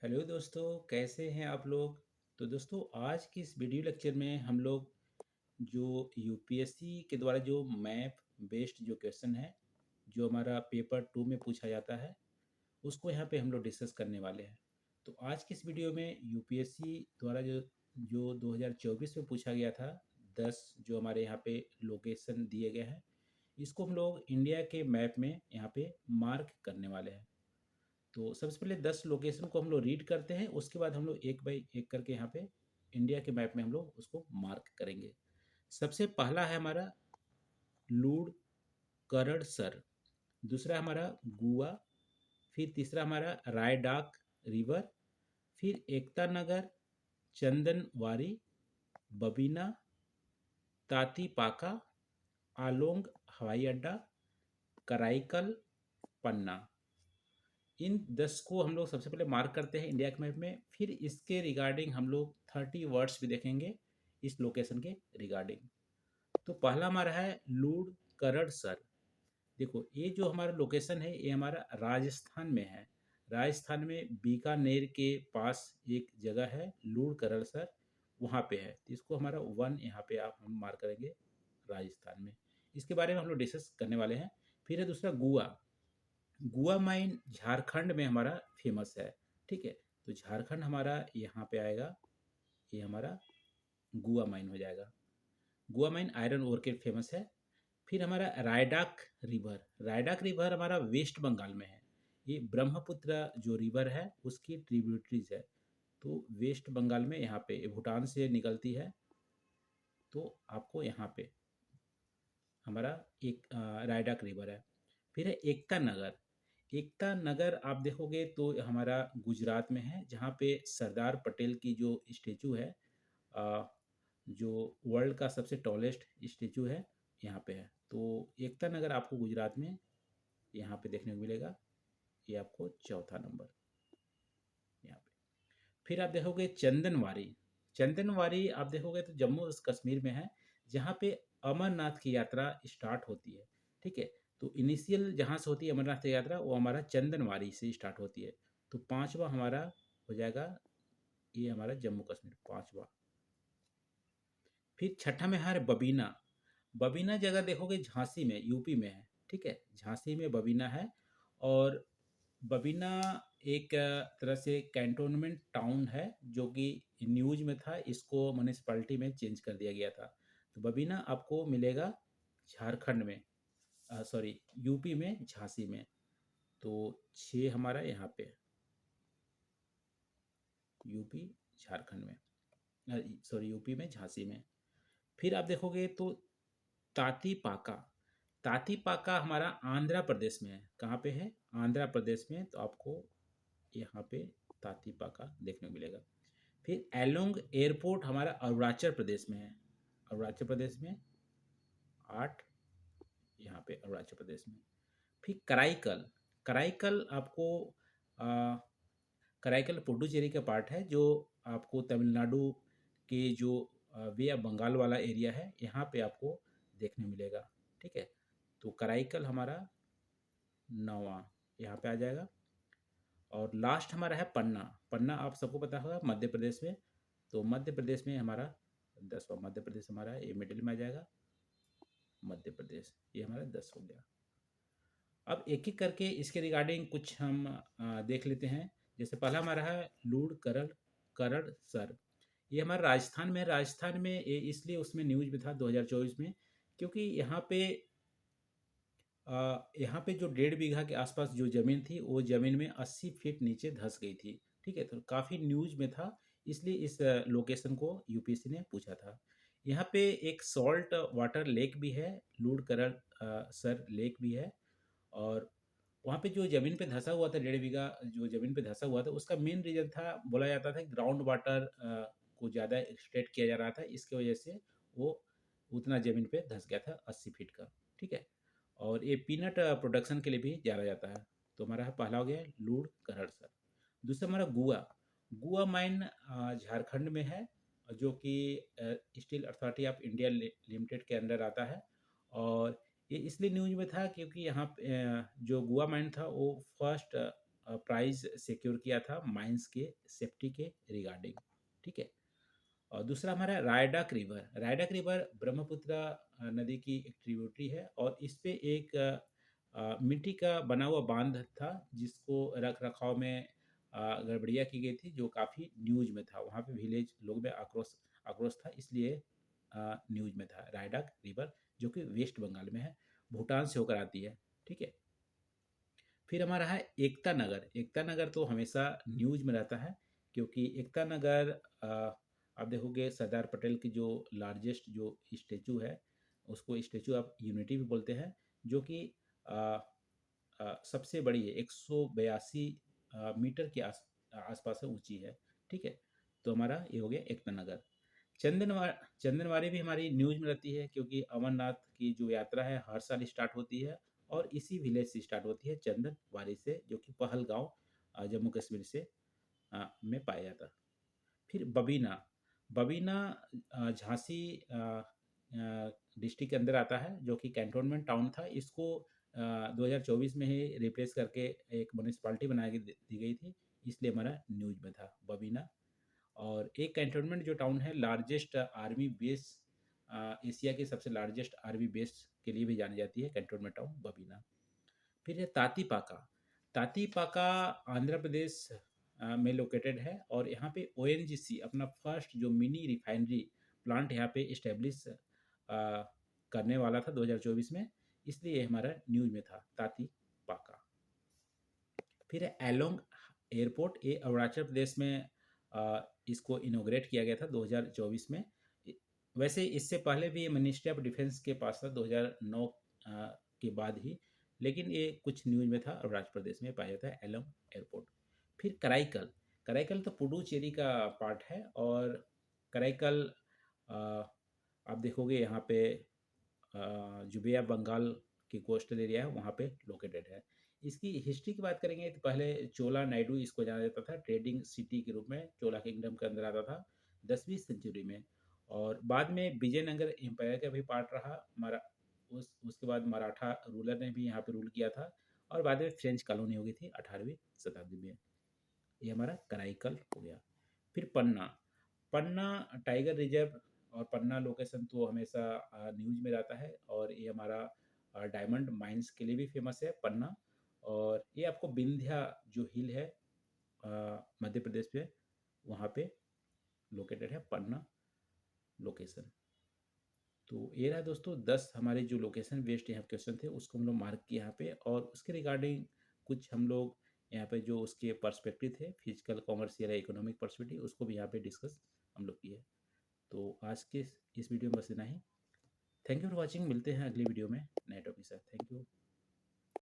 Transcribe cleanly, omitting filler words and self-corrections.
Hello दोस्तों, कैसे हैं आप लोग। तो दोस्तों, आज की इस वीडियो लेक्चर में हम लोग जो यूपीएससी के द्वारा जो मैप बेस्ड जो क्वेश्चन है, जो हमारा पेपर 2 में पूछा जाता है, उसको यहाँ पे हम लोग डिस्कस करने वाले हैं। तो आज की इस वीडियो में यूपीएससी द्वारा जो जो 2024 में पूछा गया था, 10 जो हमारे यहाँ पे लोकेशन दिए गए हैं, इसको हम लोग इंडिया के मैप में यहाँ पे मार्क करने वाले हैं। तो सबसे पहले 10 लोकेशन को हम लोग रीड करते हैं, उसके बाद हम लोग एक बाई एक करके यहाँ पे इंडिया के मैप में हम लोग उसको मार्क करेंगे। सबसे पहला है हमारा लूड़ करड़सर, दूसरा हमारा गुआ, फिर तीसरा हमारा रायडाक रिवर, फिर एकता नगर, चंदनवारी, बबीना, तातीपाका, आलोंग हवाई अड्डा, कराईकल, पन्ना। इन 10 को हम लोग सबसे पहले मार्क करते हैं इंडिया के मैप में। फिर इसके रिगार्डिंग हम लोग 30 वर्ड्स भी देखेंगे इस लोकेशन के रिगार्डिंग। तो पहला हमारा है लूड़ करड़सर। देखो, ये जो हमारा लोकेशन है ये हमारा राजस्थान में है। राजस्थान में बीकानेर के पास एक जगह है लूड़ करड़सर, वहाँ पे है। तो इसको हमारा 1 यहाँ पे आप हम मार्क करेंगे राजस्थान में। इसके बारे में हम लोग डिस्कस करने वाले हैं। फिर है दूसरा गुआ। गुआ माइन झारखंड में हमारा फेमस है। ठीक है, तो झारखंड हमारा यहाँ पे आएगा, ये हमारा गुआ माइन हो जाएगा। गुआ माइन आयरन ओर के फेमस है। फिर हमारा रायडाक रिवर। रायडाक रिवर हमारा वेस्ट बंगाल में है। ये ब्रह्मपुत्र जो रिवर है उसकी ट्रिब्यूटरीज है। तो वेस्ट बंगाल में यहाँ पे ये भूटान से निकलती है। तो आपको यहाँ पे हमारा एक रायडाक रिवर है। फिर है एकता नगर। एकता नगर आप देखोगे तो हमारा गुजरात में है, जहाँ पे सरदार पटेल की जो स्टेचू है, अ, जो वर्ल्ड का सबसे टॉलेस्ट स्टेचू है, यहाँ पे है। तो एकता नगर आपको गुजरात में यहाँ पे देखने को मिलेगा। ये आपको चौथा नंबर यहाँ पे। फिर आप देखोगे चंदनवारी। चंदनवारी आप देखोगे तो जम्मू और कश्मीर में है, जहाँ पे अमरनाथ की यात्रा स्टार्ट होती है। ठीक है, तो इनिशियल जहाँ से होती है अमरनाथ की यात्रा, वो हमारा चंदनवारी से स्टार्ट होती है। तो पांचवा हमारा हो जाएगा, ये हमारा जम्मू कश्मीर पांचवा। फिर छठा में है बबीना। बबीना जगह देखोगे झांसी में, यूपी में है। ठीक है, झांसी में बबीना है। और बबीना एक तरह से कैंटोनमेंट टाउन है, जो कि न्यूज में था, इसको म्यूनिसपैलिटी में चेंज कर दिया गया था। तो बबीना आपको मिलेगा झारखंड में, सॉरी यूपी में, झांसी में। तो 6 हमारा यहाँ पे यूपी झारखंड में, सॉरी यूपी में झांसी में। फिर आप देखोगे तो तातीपाका। तातीपाका हमारा आंध्र प्रदेश में है। कहाँ पे है? आंध्र प्रदेश में। तो आपको यहाँ पे तातीपाका देखने को मिलेगा। फिर एलोंग एयरपोर्ट हमारा अरुणाचल प्रदेश में है। अरुणाचल प्रदेश में 8, यहाँ पे अरुणाचल प्रदेश में। फिर कराईकल। कराईकल आपको आ, कराईकल पुडुचेरी का पार्ट है, जो आपको तमिलनाडु के जो वे ऑफ बंगाल वाला एरिया है, यहाँ पे आपको देखने मिलेगा। ठीक है, तो कराईकल हमारा 9वां यहाँ पे आ जाएगा। और लास्ट हमारा है पन्ना। पन्ना आप सबको पता होगा, मध्य प्रदेश में। तो मध्य प्रदेश में हमारा 10वां, मध्य प्रदेश हमारा ये मिडिल में आ जाएगा। मध्य प्रदेश ये हमारा 10 हो गया। अब एक एक करके इसके रिगार्डिंग कुछ हम देख लेते हैं। जैसे पहला हमारा है लूड़ करड़ करड़ सर। ये हमारा राजस्थान में है। राजस्थान में ये इसलिए उसमें न्यूज में था 2024 में, क्योंकि यहाँ पे जो 1.5 बीघा के आसपास जो ज़मीन थी, वो ज़मीन में 80 फीट नीचे धंस गई थी। ठीक है, तो काफ़ी न्यूज़ में था, इसलिए इस लोकेशन को यूपीएससी ने पूछा था। यहाँ पे एक सॉल्ट वाटर लेक भी है, लूड़ करड़ सर लेक भी है। और वहाँ पे जो ज़मीन पे धंसा हुआ था, 1.5 बीघा जो ज़मीन पे धंसा हुआ था, उसका मेन रीज़न था, बोला जाता था ग्राउंड वाटर को ज़्यादा एक्सट्रैक्ट किया जा रहा था, इसकी वजह से वो उतना ज़मीन पे धंस गया था 80 फीट का। ठीक है, और ये पीनट प्रोडक्शन के लिए भी जाना जाता है। तो हमारा पहला हो गया लूड़ करड़सर। दूसरा हमारा गुआ। गुआ माइन झारखंड में है, जो कि steel authority of India limited के अंडर आता है। और ये इसलिए न्यूज में था क्योंकि यहाँ पे जो गुआ माइन था वो फर्स्ट प्राइज सिक्योर किया था माइंस के सेफ्टी के रिगार्डिंग। ठीक है। और दूसरा हमारा रायडक रिवर ब्रह्मपुत्र नदी की एक ट्रिब्यूटरी है, और इस पे एक मिट्टी का बना हुआ बांध था जिसको रख रखाव में गड़बड़ियाँ की गई थी, जो काफ़ी न्यूज में था। वहाँ पे विलेज लोग में आक्रोश आक्रोश था, इसलिए न्यूज में था। रायडक रिवर जो कि वेस्ट बंगाल में है, भूटान से होकर आती है। ठीक है। फिर हमारा है एकता नगर। एकता नगर तो हमेशा न्यूज में रहता है, क्योंकि एकता नगर आप देखोगे सरदार पटेल की जो लार्जेस्ट जो स्टेचू है, उसको स्टेचू ऑफ यूनिटी भी बोलते हैं, जो कि अ, सबसे बड़ी है, 182 मीटर के आसपास है, ऊंची है। ठीक है। तो हमारा ये हो गया एकता नगर। चंदनवा चंदनवारी भी हमारी न्यूज में रहती है, क्योंकि अमरनाथ की जो यात्रा है हर साल स्टार्ट होती है, और इसी विलेज से स्टार्ट होती है, चंदनवारी से, जो कि पहलगांव जम्मू कश्मीर से में पाया जाता है। फिर बबीना। बबीना झांसी डिस्ट्रिक्ट के अंदर आता है, जो कि कैंटोनमेंट टाउन था। इसको 2024 में ही रिप्लेस करके एक म्यूनिसपालिटी बना के दी गई थी, इसलिए हमारा न्यूज में था बबीना। और एक कैंटोनमेंट जो टाउन है, लार्जेस्ट आर्मी बेस, एशिया की सबसे लार्जेस्ट आर्मी बेस के लिए भी जानी जाती है, कैंटोनमेंट टाउन बबीना। फिर है तातीपाका। तातीपाका आंध्र प्रदेश में लोकेटेड है, और यहाँ पे ओएनजीसी अपना फर्स्ट जो मिनी रिफाइनरी प्लांट यहाँ पे इस्टेब्लिश करने वाला था 2024 में, इसलिए ये हमारा न्यूज में था तातीपाका। फिर है एलोंग एयरपोर्ट, ये अरुणाचल प्रदेश में इसको इनोग्रेट किया गया था 2024 में। वैसे इससे पहले भी ये मिनिस्ट्री ऑफ डिफेंस के पास था 2009 के बाद ही, लेकिन ये कुछ न्यूज में था। अरुणाचल प्रदेश में पाया जाता है एलोंग एयरपोर्ट। फिर कराईकल। कराईकल तो पुडुचेरी का पार्ट है, और कराईकल अ, आप देखोगे यहाँ पे जुबिया बंगाल की कोस्टल एरिया है, वहाँ पे लोकेटेड है। इसकी हिस्ट्री की बात करेंगे तो पहले चोला नायडू इसको जाना जाता था, ट्रेडिंग सिटी के रूप में चोला किंगडम के अंदर आता था 10वीं सेंचुरी में। और बाद में विजयनगर एम्पायर का भी पार्ट रहा हमारा। उसके बाद मराठा रूलर ने भी यहाँ पे रूल किया था, और बाद में फ्रेंच कॉलोनी हो गई थी 18वीं शताब्दी में। ये हमारा कराईकल हो गया। फिर पन्ना। पन्ना टाइगर रिजर्व और पन्ना लोकेशन तो हमेशा न्यूज में रहता है, और ये हमारा डायमंड माइंस के लिए भी फेमस है पन्ना। और ये आपको विंध्या जो हिल है मध्य प्रदेश में, वहाँ पे लोकेटेड है पन्ना लोकेशन। तो ये रहा दोस्तों 10 हमारे जो लोकेशन बेस्ड यहाँ क्वेश्चन थे, उसको हम लोग मार्क किए यहाँ पे, और उसके रिगार्डिंग कुछ हम लोग यहाँ पे जो उसके पर्सपेक्टिव थे, फिजिकल कॉमर्शियल या इकोनॉमिक पर्सपेक्टिव, उसको भी यहाँ पे डिस्कस हम लोग किए। तो आज के इस वीडियो में बस इतना ही। Thank you for watching. मिलते हैं अगली वीडियो में नए टॉपिक के साथ। Thank you.